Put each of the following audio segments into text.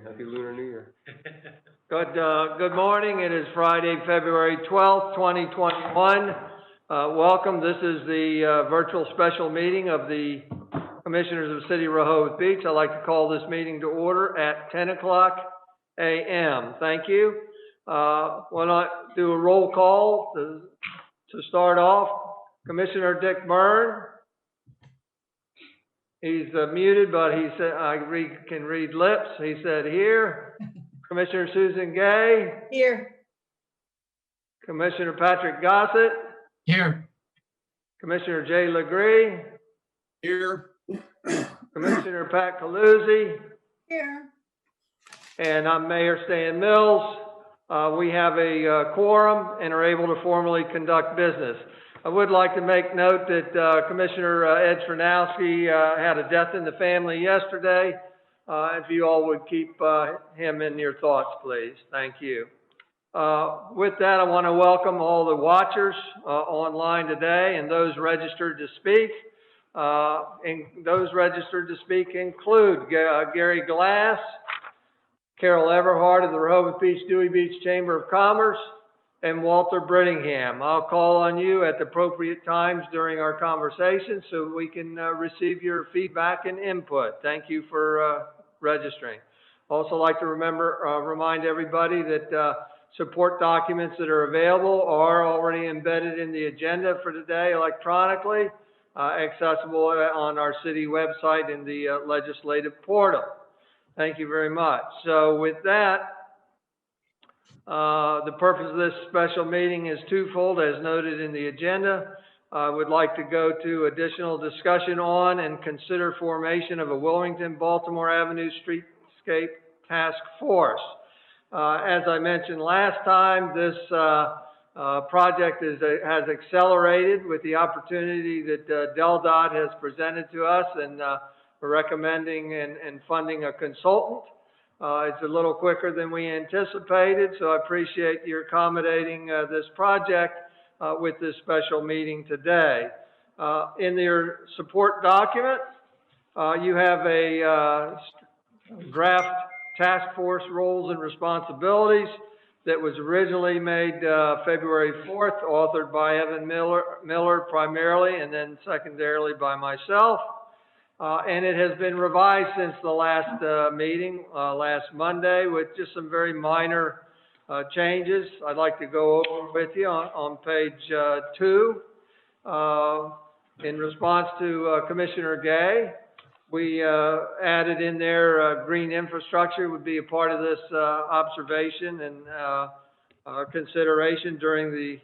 Happy Lunar New Year. Good morning. It is Friday, February 12th, 2021. Welcome. This is the virtual special meeting of the Commissioners of the City of Rehoboth Beach. I'd like to call this meeting to order at 10 o'clock a.m. Thank you. Why not do a roll call to start off? Commissioner Dick Byrne. He's muted, but he said can read lips. He said here. Commissioner Susan Gay. Here. Commissioner Patrick Gossett. Here. Commissioner Jay Legree. Here. Commissioner Pat Caluzzi. Here. And I'm Mayor Stan Mills. We have a quorum and are able to formally conduct business. I would like to make note that Commissioner Ed Stranowski had a death in the family yesterday. If you all would keep him in your thoughts, please. Thank you. With that, I want to welcome all the watchers online today and those registered to speak. And those registered to speak include Gary Glass, Carol Everhart of the Rehoboth Beach Dewey Beach Chamber of Commerce, and Walter Brittingham. I'll call on you at the appropriate times during our conversation so we can receive your feedback and input. Thank you for registering. Also like to remind everybody that support documents that are available are already embedded in the agenda for today electronically, accessible on our city website in the legislative portal. Thank you very much. So with that, the purpose of this special meeting is twofold, as noted in the agenda. I would like to go to additional discussion on and consider formation of a Wilmington, Baltimore Avenue Streetscape Task Force. As I mentioned last time, this project has accelerated with the opportunity that DelDOT has presented to us, and we're recommending and funding a consultant. It's a little quicker than we anticipated, so I appreciate your accommodating this project with this special meeting today. In your support document, you have a draft task force roles and responsibilities that was originally made February 4th, authored by Evan Miller primarily, and then secondarily by myself. And it has been revised since the last meeting, last Monday, with just some very minor changes. I'd like to go over with you on page 2. In response to Commissioner Gay, we added in there green infrastructure would be a part of this observation and consideration during the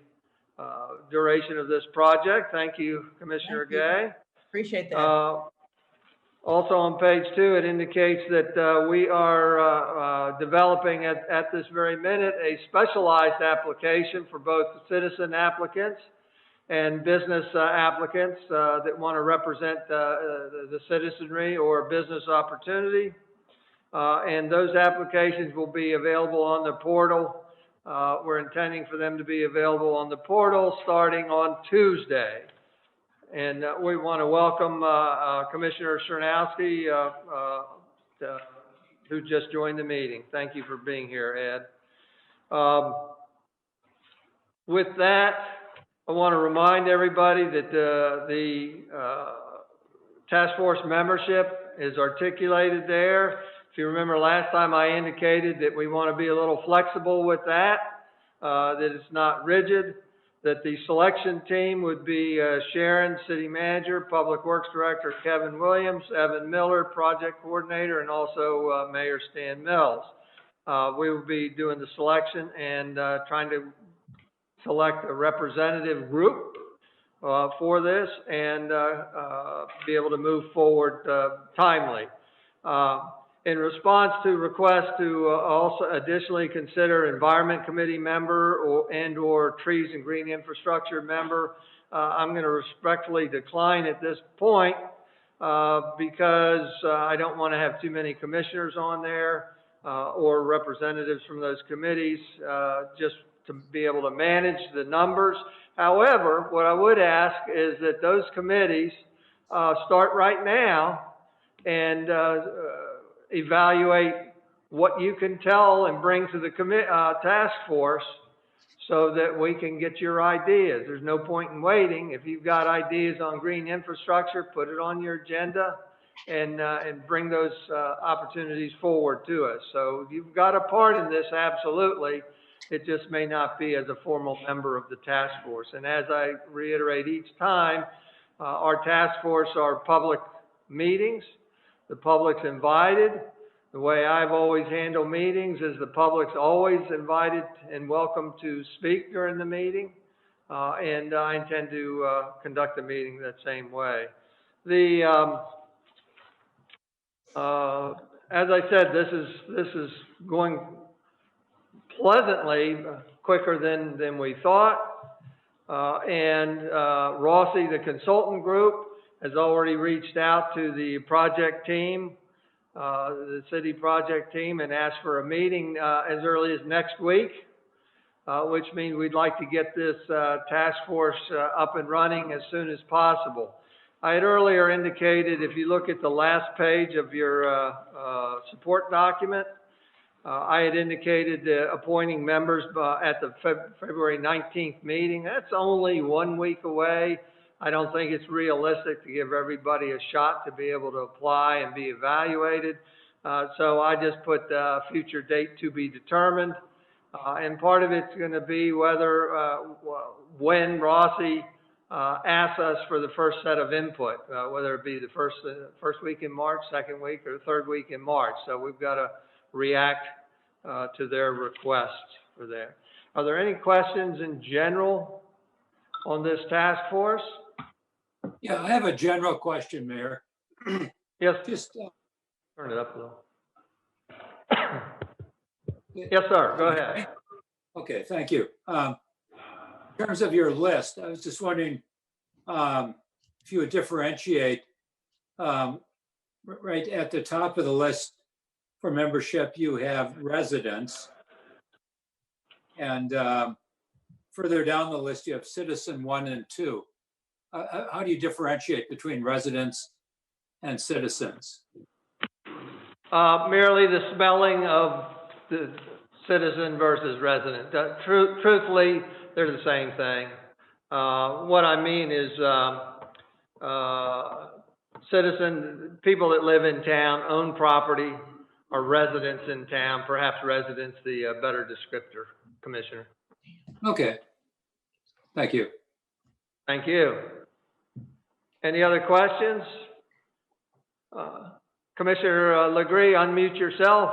duration of this project. Thank you, Commissioner Gay. Appreciate that. Also on page 2, it indicates that we are developing at this very minute a specialized application for both citizen applicants and business applicants that want to represent the citizenry or business opportunity. And those applications will be available on the portal. We're intending for them to be available on the portal starting on Tuesday. And we want to welcome Commissioner Stranowski, who just joined the meeting. Thank you for being here, Ed. With that, I want to remind everybody that the task force membership is articulated there. If you remember last time I indicated that we want to be a little flexible with that, that it's not rigid. That the selection team would be Sharon, City Manager, Public Works Director Kevin Williams, Evan Miller, Project Coordinator, and also Mayor Stan Mills. We will be doing the selection and trying to select a representative group for this and be able to move forward timely. In response to requests to also additionally consider Environment Committee member or Trees and Green Infrastructure member, I'm going to respectfully decline at this point because I don't want to have too many commissioners on there or representatives from those committees just to be able to manage the numbers. However, what I would ask is that those committees start right now and evaluate what you can tell and bring to the task force so that we can get your ideas. There's no point in waiting. If you've got ideas on green infrastructure, put it on your agenda and bring those opportunities forward to us. So you've got a part in this, absolutely. It just may not be as a formal member of the task force. And as I reiterate each time, our task force are public meetings. The public's invited. The way I've always handled meetings is the public's always invited and welcome to speak during the meeting. And I intend to conduct the meeting that same way. As I said, this is going pleasantly quicker than we thought. Rossi, the consultant group, has already reached out to the project team, the city project team, and asked for a meeting as early as next week, which means we'd like to get this task force up and running as soon as possible. I had earlier indicated, if you look at the last page of your support document, I had indicated appointing members at the February 19th meeting. That's only 1 week away. I don't think it's realistic to give everybody a shot to be able to apply and be evaluated. So I just put future date to be determined. And part of it's going to be whether, when Rossi asks us for the first set of input, whether it be the first week in March, second week, or the third week in March. So we've got to react to their requests for that. Are there any questions in general on this task force? Yeah, I have a general question, Mayor. Yes. Just turn it up a little. Yes, sir. Go ahead. Okay, thank you. In terms of your list, I was just wondering if you would differentiate right at the top of the list for membership, you have residents, and further down the list, you have citizen 1 and 2. How do you differentiate between residents and citizens? Merely the spelling of the citizen versus resident. Truthfully, they're the same thing. What I mean is citizen, people that live in town, own property, are residents in town. Perhaps residents the better descriptor, Commissioner. Okay. Thank you. Thank you. Any other questions? Commissioner Legree, unmute yourself.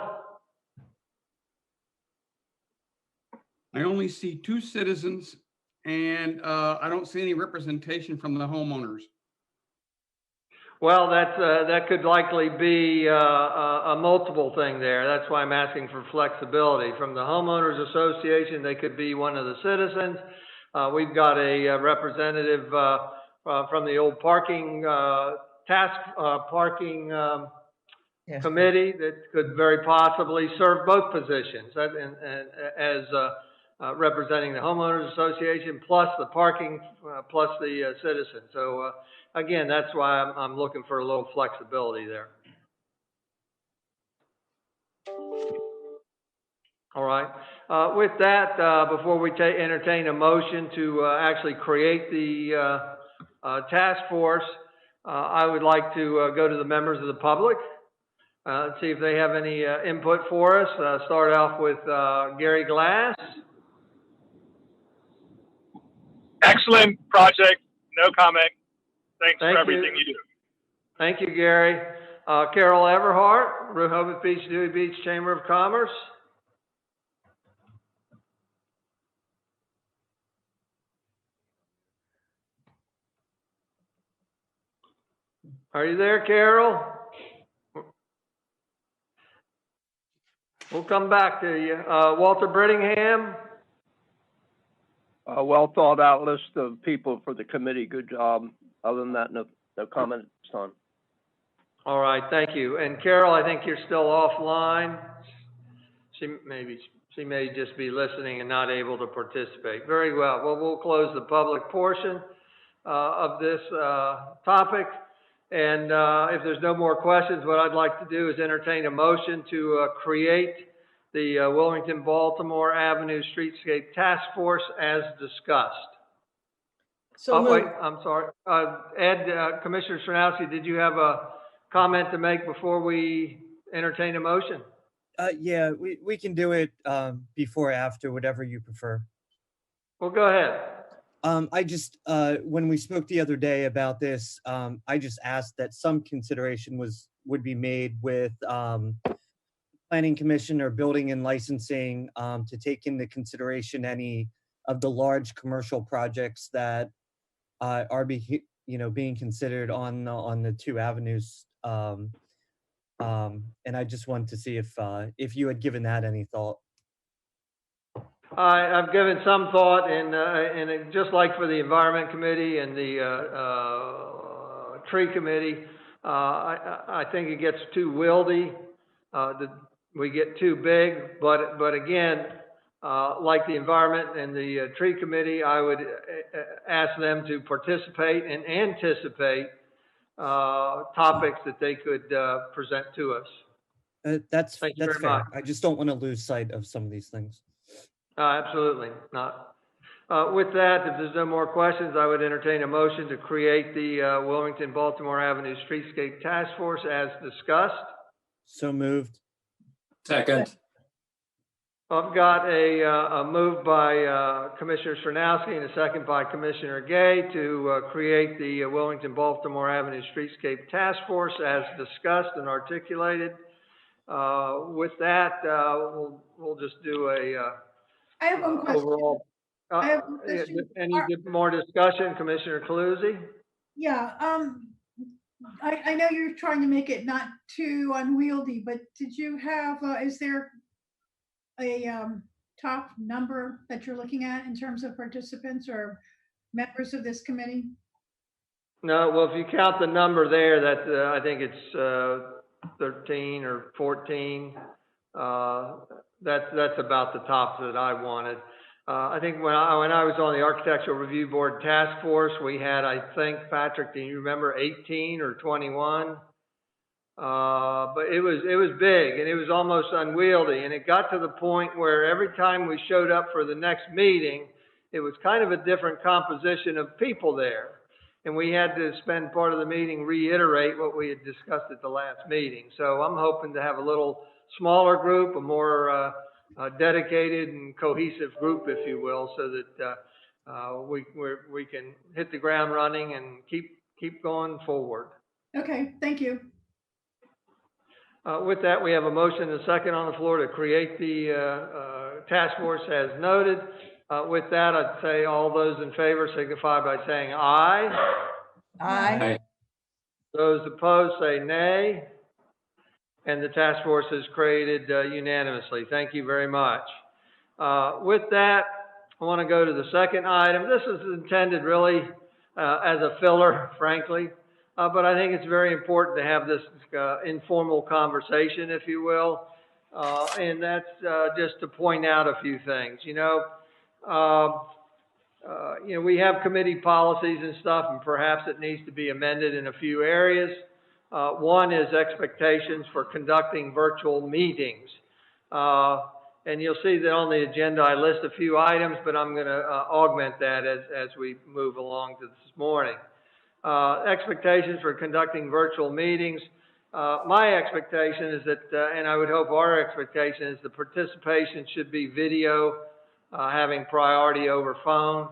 I only see 2 citizens and I don't see any representation from the homeowners. Well, that could likely be a multiple thing there. That's why I'm asking for flexibility. From the homeowners association, they could be one of the citizens. We've got a representative from the old parking Yes. committee that could very possibly serve both positions as representing the homeowners association plus the parking plus the citizen. So again, that's why I'm looking for a little flexibility there. All right. With that, before we entertain a motion to actually create the task force, I would like to go to the members of the public, see if they have any input for us. Start off with Gary Glass. Excellent project. No comment. Thanks Thank for everything you. you do. Thank you, Gary. Carol Everhart, Rehoboth Beach, Dewey Beach Chamber of Commerce. Are you there, Carol? We'll come back to you. Walter Brittingham. A well thought out list of people for the committee. Good job. Other than that, no comment this time. All right, thank you. And Carol, I think you're still offline. She may just be listening and not able to participate. Very well. Well, we'll close the public portion of this topic. And if there's no more questions, what I'd like to do is entertain a motion to create the Wilmington Baltimore Avenue Streetscape Task Force as discussed. So Wait, moved. I'm sorry. Ed, Commissioner Stranowski, did you have a comment to make before we entertain a motion? Yeah, we can do it before or after, whatever you prefer. Well, go ahead. I just, when we spoke the other day about this, I just asked that some consideration would be made with Planning Commission or Building and Licensing to take into consideration any of the large commercial projects that are being considered on the two avenues. And I just wanted to see if you had given that any thought. I've given some thought, and just like for the Environment Committee and the Tree Committee, I think it gets too wieldy. We get too big, but again, like the Environment and the Tree Committee, I would ask them to participate and anticipate topics that they could present to us. That's Thank you fair. very much. I just don't want to lose sight of some of these things. Absolutely not. With that, if there's no more questions, I would entertain a motion to create the Wilmington Baltimore Avenue Streetscape Task Force as discussed. So moved. Second. I've got a move by Commissioner Stranowski and a second by Commissioner Gay to create the Wilmington Baltimore Avenue Streetscape Task Force as discussed and articulated. With that, we'll just do a I have one question. overall. I have one question. Any more discussion, Commissioner Cluzy? Yeah, I know you're trying to make it not too unwieldy, but did you have, is there a top number that you're looking at in terms of participants or members of this committee? No, well, if you count the number there, that I think it's 13 or 14. That's about the top that I wanted. I think when I was on the Architectural Review Board Task Force, we had, I think, Patrick, do you remember 18 or 21? But it was big and it was almost unwieldy, and it got to the point where every time we showed up for the next meeting, it was kind of a different composition of people there. And we had to spend part of the meeting reiterate what we had discussed at the last meeting. So I'm hoping to have a little smaller group, a more dedicated and cohesive group, if you will, so that we can hit the ground running and keep going forward. Okay, thank you. With that, we have a motion and a second on the floor to create the task force as noted. With that, I'd say all those in favor signify by saying aye. Aye. Those opposed say nay. And the task force is created unanimously. Thank you very much. With that, I want to go to the second item. This is intended really as a filler, frankly, but I think it's very important to have this informal conversation, if you will, and that's just to point out a few things. You know, we have committee policies and stuff, and perhaps it needs to be amended in a few areas. One is expectations for conducting virtual meetings. And you'll see that on the agenda I list a few items, but I'm going to augment that as we move along to this morning. Expectations for conducting virtual meetings. My expectation is that, and I would hope our expectation is the participation should be video, having priority over phone.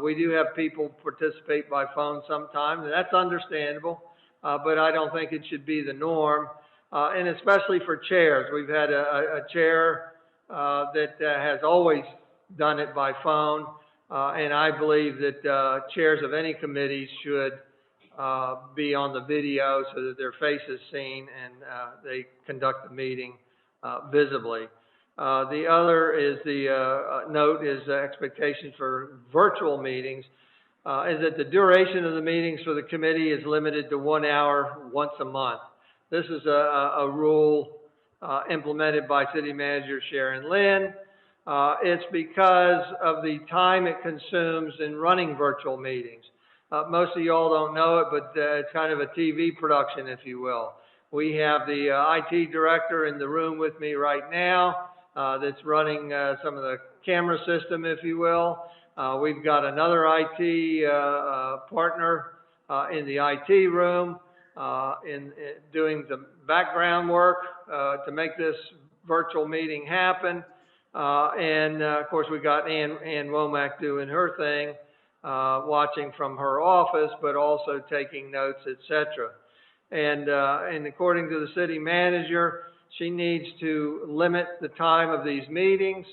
We do have people participate by phone sometimes, and that's understandable. But I don't think it should be the norm, and especially for chairs. We've had a chair that has always done it by phone, and I believe that chairs of any committees should be on the video so that their face is seen and they conduct the meeting visibly. The other is note is expectations for virtual meetings. Is that the duration of the meetings for the committee is limited to 1 hour once a month. This is a rule implemented by City Manager Sharon Lynn. It's because of the time it consumes in running virtual meetings. most of y'all don't know it, but it's kind of a TV production, if you will. We have the IT director in the room with me right now that's running some of the camera system, if you will. We've got another IT partner in the IT room in doing the background work to make this virtual meeting happen. And of course, we got Ann Womack doing her thing, watching from her office, but also taking notes, etc. And according to the city manager, she needs to limit the time of these meetings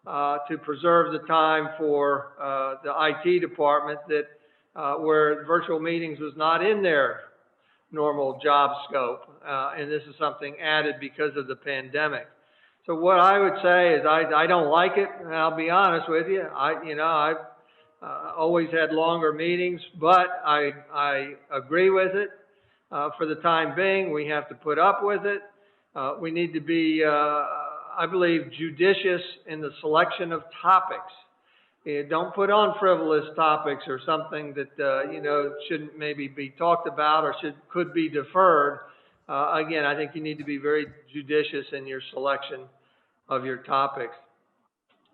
to preserve the time for the IT department that where virtual meetings was not in their normal job scope. And this is something added because of the pandemic. So what I would say is I don't like it, and I'll be honest with you. I've always had longer meetings, but I agree with it. For the time being, we have to put up with it. We need to be, I believe, judicious in the selection of topics. Don't put on frivolous topics or something that, shouldn't maybe be talked about or could be deferred. Again, I think you need to be very judicious in your selection of your topics.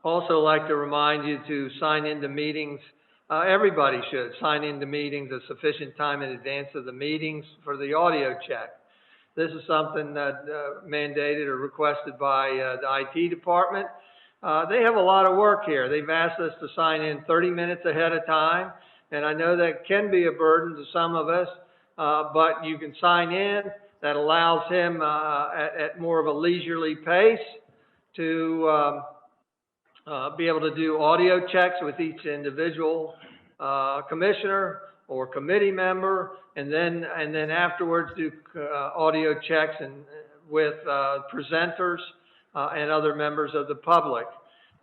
Also like to remind you to sign into meetings. Everybody should sign into meetings a sufficient time in advance of the meetings for the audio check. This is something that mandated or requested by the IT department. They have a lot of work here. They've asked us to sign in 30 minutes ahead of time, and I know that can be a burden to some of us, but you can sign in. That allows him at more of a leisurely pace to be able to do audio checks with each individual commissioner or committee member, and then afterwards do audio checks with presenters and other members of the public.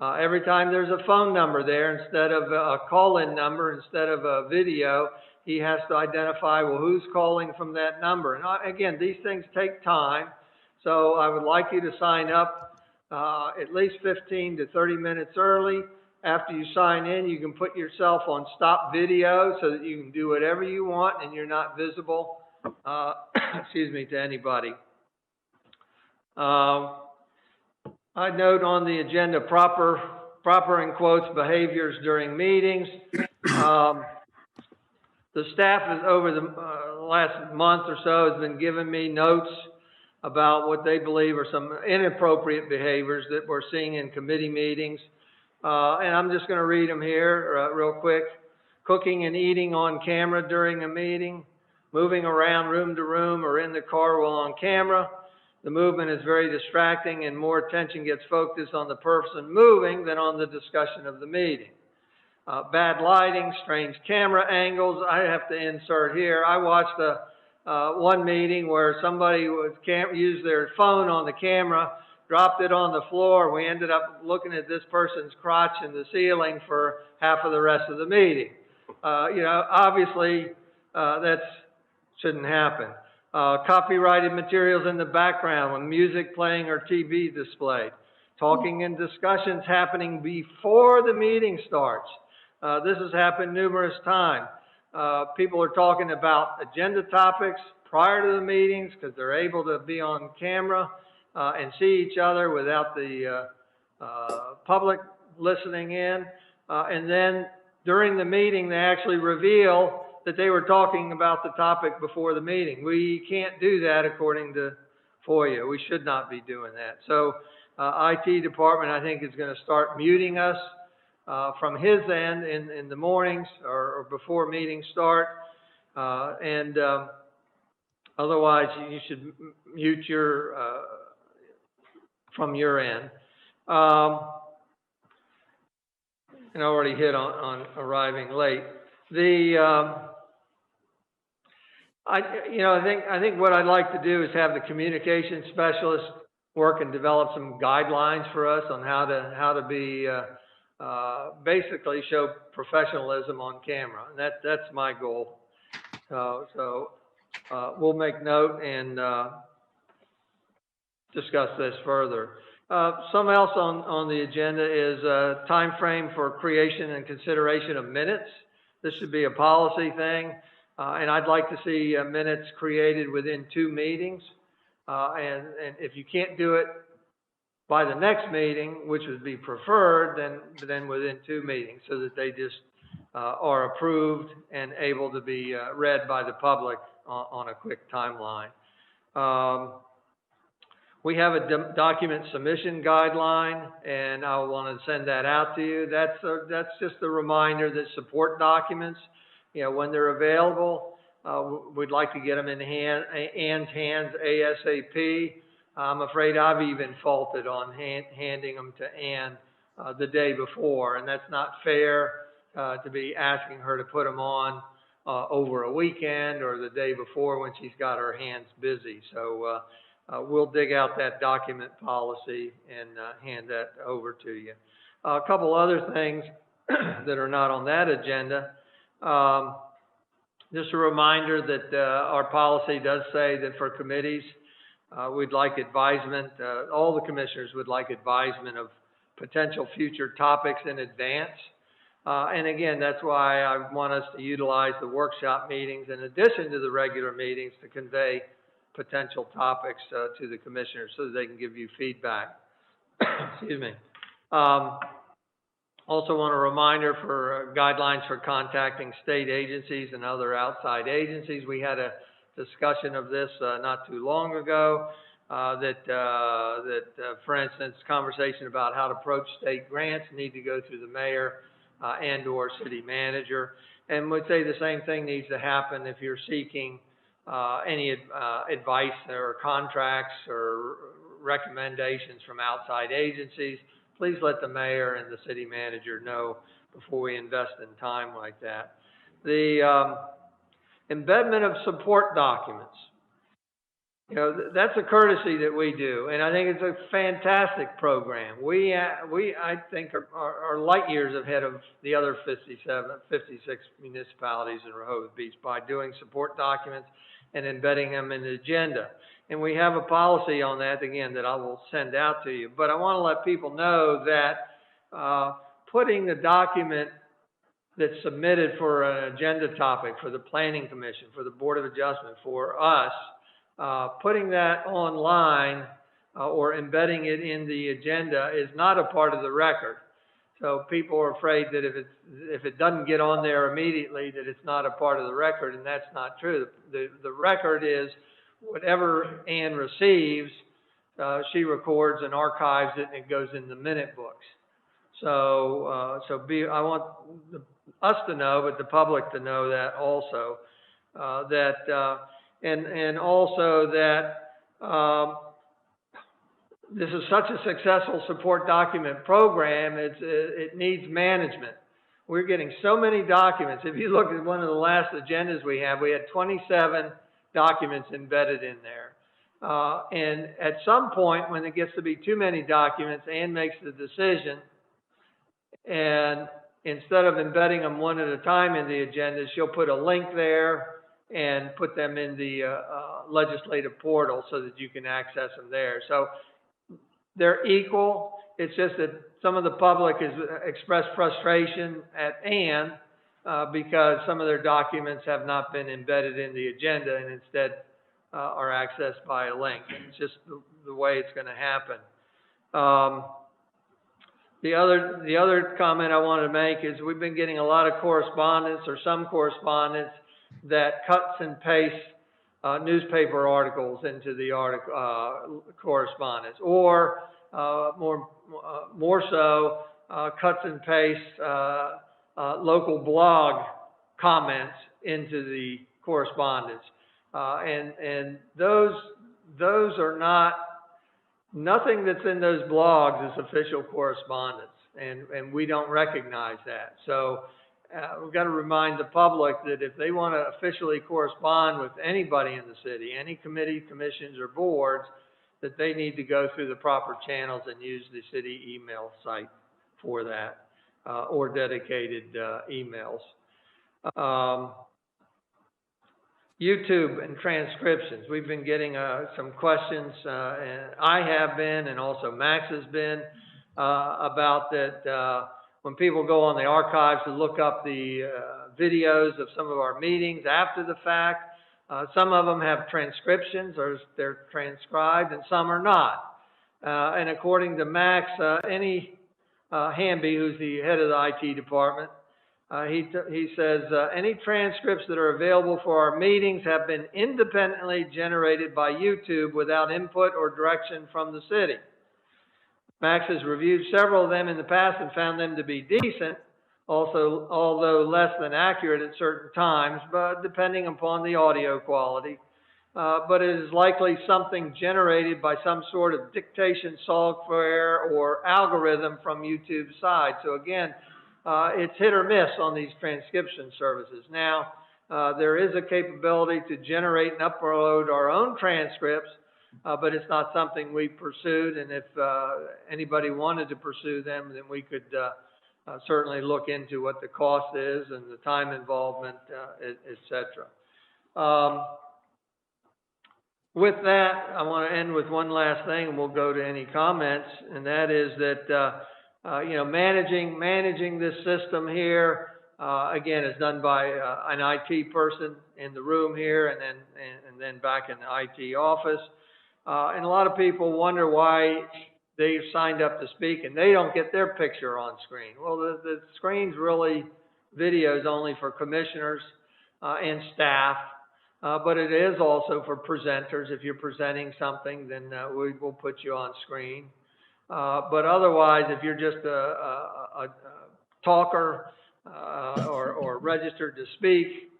Every time there's a phone number there instead of a call-in number, instead of a video, he has to identify, well, who's calling from that number. And again, these things take time, so I would like you to sign up at least 15 to 30 minutes early. After you sign in, you can put yourself on stop video so that you can do whatever you want and you're not visible, to anybody. I note on the agenda proper in quotes behaviors during meetings. The staff has over the last month or so has been giving me notes about what they believe are some inappropriate behaviors that we're seeing in committee meetings. And I'm just going to read them here real quick. Cooking and eating on camera during a meeting, moving around room to room or in the car while on camera. The movement is very distracting and more attention gets focused on the person moving than on the discussion of the meeting. Bad lighting, strange camera angles. I have to insert here. I watched one meeting where somebody used their phone on the camera, dropped it on the floor. We ended up looking at this person's crotch in the ceiling for half of the rest of the meeting. Obviously that shouldn't happen. Copyrighted materials in the background with music playing or TV displayed. Talking and discussions happening before the meeting starts. This has happened numerous times. People are talking about agenda topics prior to the meetings because they're able to be on camera and see each other without the public listening in. And then during the meeting, they actually reveal that they were talking about the topic before the meeting. We can't do that according to FOIA. We should not be doing that. So IT department, I think, is going to start muting us from his end in the mornings or before meetings start. Otherwise, you should mute from your end. And I already hit on arriving late. I think what I'd like to do is have the communication specialist work and develop some guidelines for us on how to be basically show professionalism on camera. And that's my goal. So we'll make note and discuss this further. Something else on the agenda is time frame for creation and consideration of minutes. This should be a policy thing. And I'd like to see minutes created within 2 meetings. And if you can't do it by the next meeting, which would be preferred, then within 2 meetings, so that they just are approved and able to be read by the public on a quick timeline. We have a document submission guideline, and I want to send that out to you. That's just a reminder that support documents, when they're available, we'd like to get them in Ann's hands ASAP. I'm afraid I've even faulted on handing them to Ann the day before, and that's not fair to be asking her to put them on over a weekend or the day before when she's got her hands busy. So we'll dig out that document policy and hand that over to you. A couple other things that are not on that agenda. Just a reminder that our policy does say that for committees, we'd like advisement, all the commissioners would like advisement of potential future topics in advance. And again, that's why I want us to utilize the workshop meetings in addition to the regular meetings to convey potential topics to the commissioners so that they can give you feedback. Excuse me. Also want a reminder for guidelines for contacting state agencies and other outside agencies. We had a discussion of this not too long ago, for instance, conversation about how to approach state grants need to go through the mayor and or city manager. And we'd say the same thing needs to happen if you're seeking any advice or contracts or recommendations from outside agencies. Please let the mayor and the city manager know before we invest in time like that. The embedment of support documents. That's a courtesy that we do, and I think it's a fantastic program. I think are light years ahead of the other 56 municipalities in Rehoboth Beach by doing support documents and embedding them in the agenda. And we have a policy on that, again, that I will send out to you. But I want to let people know that putting the document that's submitted for an agenda topic, for the Planning Commission, for the Board of Adjustment, for us, putting that online or embedding it in the agenda is not a part of the record. So people are afraid that if it doesn't get on there immediately, that it's not a part of the record, and that's not true. The record is whatever Ann receives, she records and archives it, and it goes in the minute books. So I want us to know, but the public to know that also, and also that this is such a successful support document program. It needs management. We're getting so many documents. If you look at one of the last agendas we had 27 documents embedded in there. And at some point, when it gets to be too many documents, Ann makes the decision, and instead of embedding them one at a time in the agenda, she'll put a link there and put them in the legislative portal so that you can access them there. So they're equal. It's just that some of the public has expressed frustration at Ann because some of their documents have not been embedded in the agenda and instead are accessed by a link. It's just the way it's going to happen. The other comment I wanted to make is we've been getting a lot of correspondence, or some correspondence, that cuts and pastes newspaper articles into the correspondence, or more so cuts and pastes local blog comments into the correspondence, and those are not, nothing that's in those blogs is official correspondence, and we don't recognize that. So we've got to remind the public that if they want to officially correspond with anybody in the city, any committee, commissions, or boards, that they need to go through the proper channels and use the city email site for that, or dedicated emails. YouTube and transcriptions. We've been getting some questions, and I have been, and also Max has been, about that. When people go on the archives to look up the videos of some of our meetings after the fact. Some of them have transcriptions, or they're transcribed, and some are not. And according to Max, Hamby, who's the head of the IT department, he says, any transcripts that are available for our meetings have been independently generated by YouTube without input or direction from the city. Max has reviewed several of them in the past and found them to be decent, also, although less than accurate at certain times, but depending upon the audio quality. But it is likely something generated by some sort of dictation software or algorithm from YouTube's side. So again, it's hit or miss on these transcription services. Now, there is a capability to generate and upload our own transcripts, but it's not something we pursued. And if anybody wanted to pursue them, then we could certainly look into what the cost is and the time involvement, et cetera. With that, I want to end with one last thing, and we'll go to any comments, and that is that managing this system here, again, is done by an IT person in the room here, and then back in the IT office. And a lot of people wonder why they've signed up to speak and they don't get their picture on screen. Well, the screen's really videos only for commissioners and staff, but it is also for presenters. If you're presenting something, then we will put you on screen. But otherwise, if you're just a talker or registered to speak,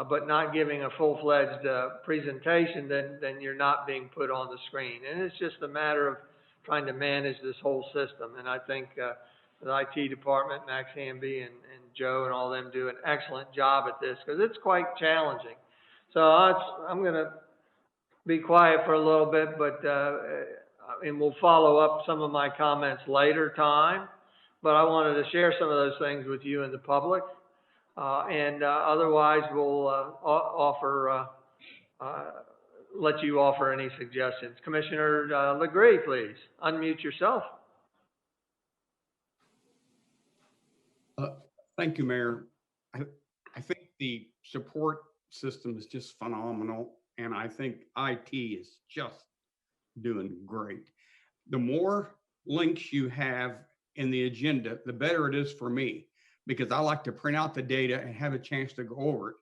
but not giving a full-fledged presentation, then you're not being put on the screen. And it's just a matter of trying to manage this whole system. And I think the IT department, Max Hamby and Joe and all them do an excellent job at this, because it's quite challenging. So I'm going to be quiet for a little bit, but and we'll follow up some of my comments later time. But I wanted to share some of those things with you and the public. And otherwise, we'll let you offer any suggestions. Commissioner Legree, please unmute yourself. Thank you, Mayor. I think the support system is just phenomenal, and I think IT is just doing great. The more links you have in the agenda, the better it is for me, because I like to print out the data and have a chance to go over it.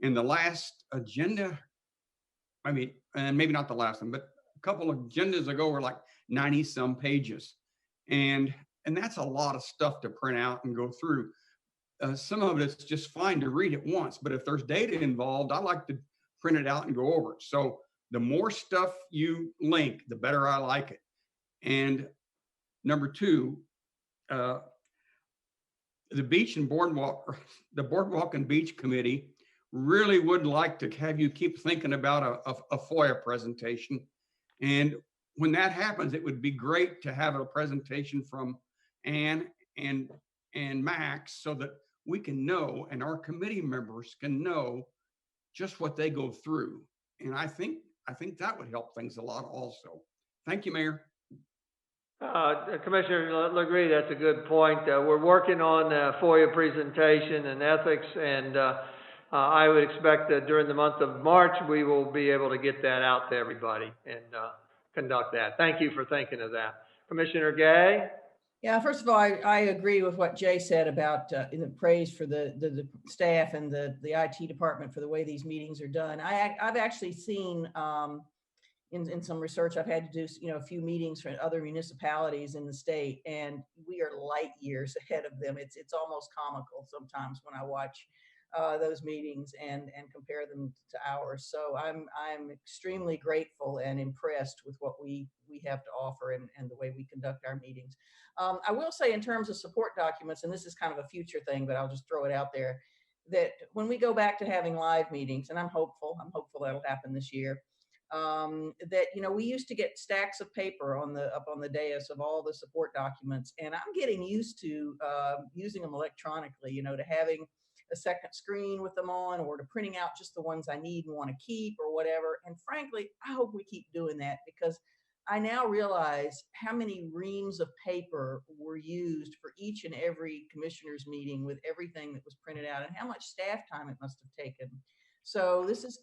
In the last agenda, I mean, and maybe not the last one, but a couple of agendas ago were like 90 some pages. And that's a lot of stuff to print out and go through. Some of it's just fine to read it once, but if there's data involved, I like to print it out and go over it. So the more stuff you link, the better I like it. And number two, the beach and boardwalk, the boardwalk and beach committee really would like to have you keep thinking about a FOIA presentation. And when that happens, it would be great to have a presentation from Ann and Max, so that we can know, and our committee members can know just what they go through. And I think that would help things a lot also. Thank you, Mayor. Commissioner Legree, that's a good point. We're working on FOIA presentation and ethics, and I would expect that during the month of March, we will be able to get that out to everybody and conduct that. Thank you for thinking of that. Commissioner Gay? Yeah, first of all, I agree with what Jay said about the praise for the staff and the IT department for the way these meetings are done. I've actually seen in some research I've had to do, a few meetings for other municipalities in the state, and we are light years ahead of them. It's almost comical sometimes when I watch those meetings and compare them to ours. So I'm extremely grateful and impressed with what we have to offer and the way we conduct our meetings. I will say, in terms of support documents, and this is kind of a future thing, but I'll just throw it out there, that when we go back to having live meetings, and I'm hopeful that'll happen this year, that we used to get stacks of paper up on the dais of all the support documents, and I'm getting used to using them electronically, to having a second screen with them on, or to printing out just the ones I need and want to keep or whatever. And frankly, I hope we keep doing that, because I now realize how many reams of paper were used for each and every commissioners meeting with everything that was printed out and how much staff time it must have taken. So this is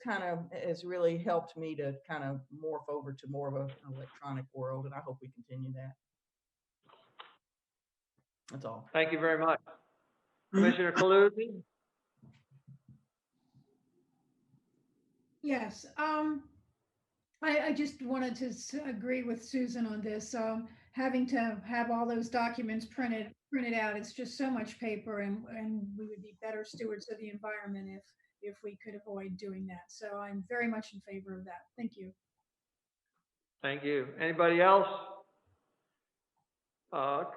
has really helped me to kind of morph over to more of an electronic world, and I hope we continue that. That's all. Thank you very much. Commissioner Calusi? Yes, I just wanted to agree with Susan on this. Having to have all those documents printed out, it's just so much paper, and we would be better stewards of the environment if we could avoid doing that. So I'm very much in favor of that. Thank you. Thank you. Anybody else?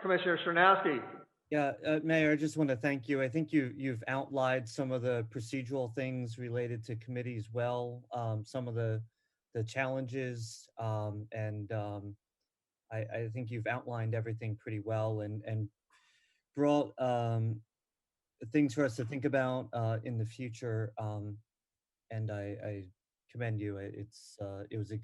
Commissioner Sernowski? Yeah, Mayor, I just want to thank you. I think you've outlined some of the procedural things related to committees well, some of the challenges, and I think you've outlined everything pretty well and brought things for us to think about in the future. And I commend you. It was a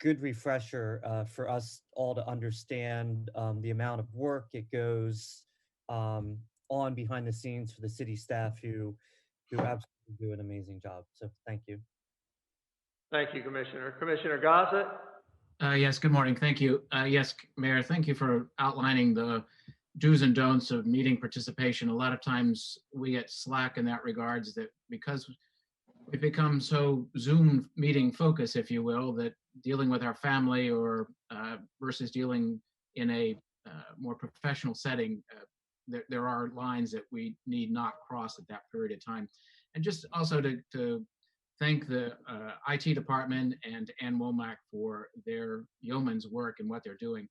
good refresher for us all to understand the amount of work it goes on behind the scenes for the city staff who absolutely do an amazing job. So thank you. Thank you, Commissioner. Commissioner Gossett? Yes, good morning. Thank you. Yes, Mayor, thank you for outlining the do's and don'ts of meeting participation. A lot of times we get slack in that regards, that because we've become so Zoom meeting focused, if you will, that dealing with our family or versus dealing in a more professional setting, there are lines that we need not cross at that period of time. And just also to thank the IT department and Ann Womack for their yeoman's work and what they're doing.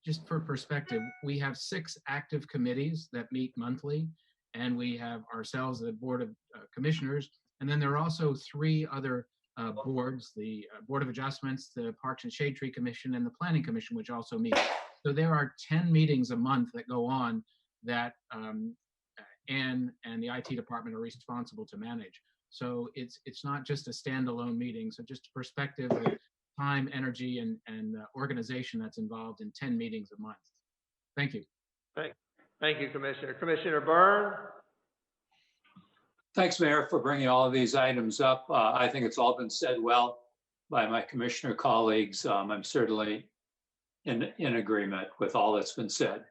Just for perspective, we have 6 active committees that meet monthly, and we have ourselves, the Board of Commissioners, and then there are also 3 other boards, the Board of Adjustments, the Parks and Shade Tree Commission, and the Planning Commission, which also meet. So there are 10 meetings a month that go on that Ann and the IT department are responsible to manage. So it's not just a standalone meeting. So just perspective, the time, energy, and organization that's involved in 10 meetings a month. Thank you. Thank you, Commissioner. Commissioner Byrne? Thanks, Mayor, for bringing all of these items up. I think it's all been said well by my commissioner colleagues. I'm certainly in agreement with all that's been said.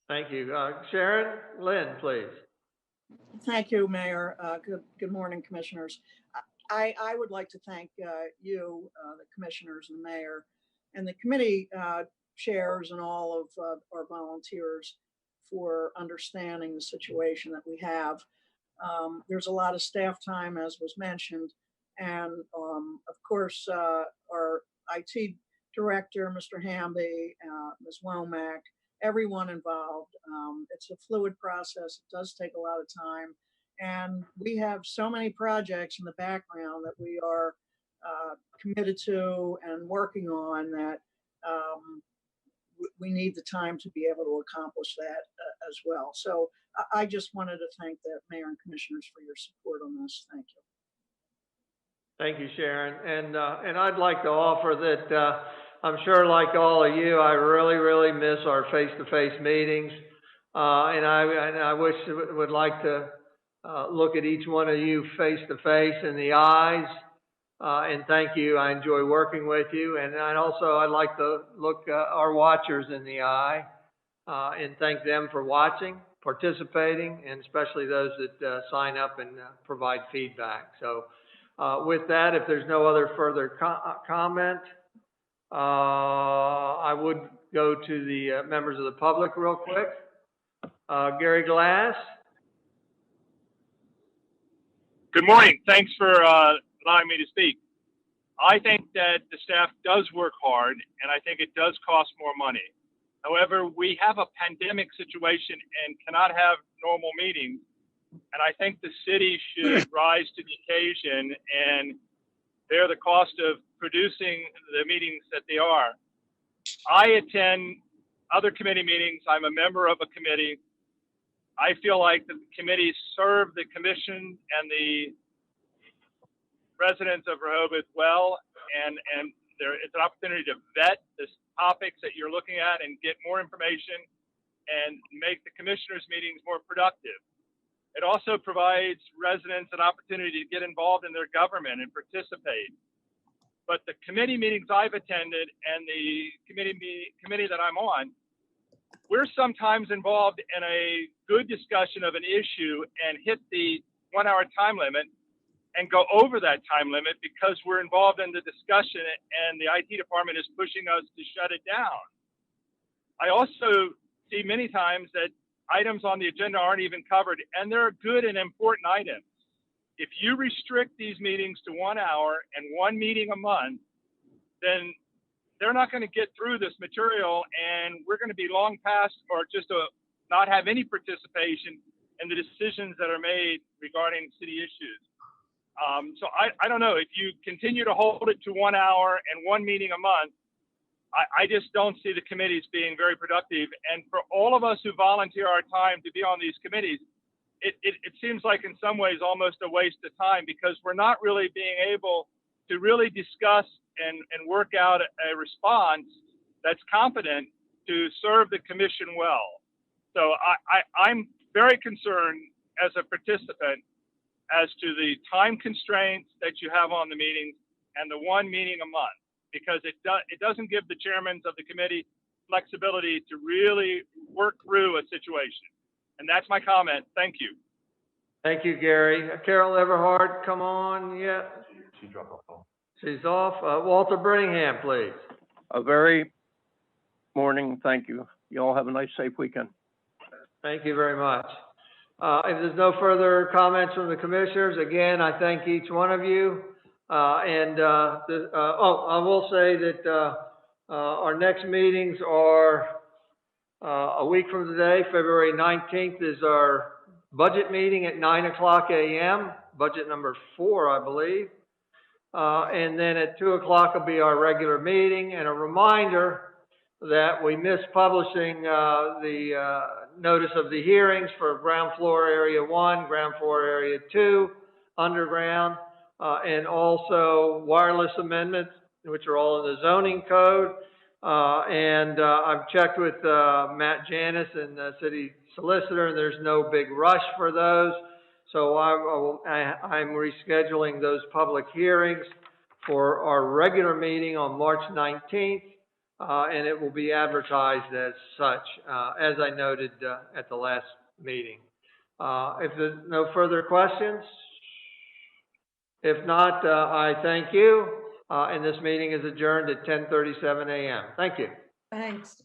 Thank you. Sharon? Lynn, please. Thank you, Mayor. Good morning, Commissioners. I would like to thank you, the Commissioners and the Mayor, and the committee chairs and all of our volunteers for understanding the situation that we have. There's a lot of staff time, as was mentioned, and of course, our IT director, Mr. Hamby, Ms. Womack, everyone involved. It's a fluid process. It does take a lot of time. And we have so many projects in the background that we are committed to and working on that we need the time to be able to accomplish that as well. So I just wanted to thank the Mayor and Commissioners for your support on this. Thank you. Thank you, Sharon. And I'd like to offer that I'm sure, like all of you, I really miss our face-to-face meetings. And I would like to look at each one of you face-to-face in the eyes and thank you. I enjoy working with you. And I'd like to look our watchers in the eye and thank them for watching, participating, and especially those that sign up and provide feedback. So with that, if there's no other further comment, I would go to the members of the public real quick. Gary Glass. Good morning. Thanks for allowing me to speak. I think that the staff does work hard, and I think it does cost more money. However, we have a pandemic situation and cannot have normal meetings, and I think the city should rise to the occasion and bear the cost of producing the meetings that they are. I attend other committee meetings. I'm a member of a committee. I feel like the committees serve the commission and the residents of Rehoboth well, and it's an opportunity to vet the topics that you're looking at and get more information and make the commissioners' meetings more productive. It also provides residents an opportunity to get involved in their government and participate. But the committee meetings I've attended and the committee that I'm on, we're sometimes involved in a good discussion of an issue and hit the 1 hour time limit and go over that time limit because we're involved in the discussion and the IT department is pushing us to shut it down. I also see many times that items on the agenda aren't even covered, and they're good and important items. If you restrict these meetings to 1 hour and one meeting a month, then they're not going to get through this material, and we're going to be long past or just not have any participation in the decisions that are made regarding city issues. So I don't know, if you continue to hold it to 1 hour and one meeting a month, I just don't see the committees being very productive. And for all of us who volunteer our time to be on these committees, it seems like in some ways almost a waste of time because we're not really being able to really discuss and work out a response that's competent to serve the commission well. So I'm very concerned as a participant as to the time constraints that you have on the meetings and the one meeting a month, because it doesn't give the chairmen of the committee flexibility to really work through a situation. And that's my comment. Thank you. Thank you, Gary. Carol Everhart, come on yet? She dropped off. She's off. Walter Brittingham, please. A very morning, thank you. You all have a nice, safe weekend. Thank you very much. If there's no further comments from the commissioners, again, I thank each one of you. I will say that our next meetings are a week from today. February 19th is our budget meeting at 9:00 a.m., budget number 4, I believe. And then at 2:00 will be our regular meeting. And a reminder that we missed publishing the notice of the hearings for ground floor area 1, ground floor area 2, underground, and also wireless amendments, which are all in the zoning code. And I've checked with Matt Janis and the city solicitor, and there's no big rush for those. So I'm rescheduling those public hearings for our regular meeting on March 19th. And it will be advertised as such, as I noted at the last meeting. If there's no further questions, if not, I thank you. And this meeting is adjourned at 10:37 a.m. Thank you. Thanks.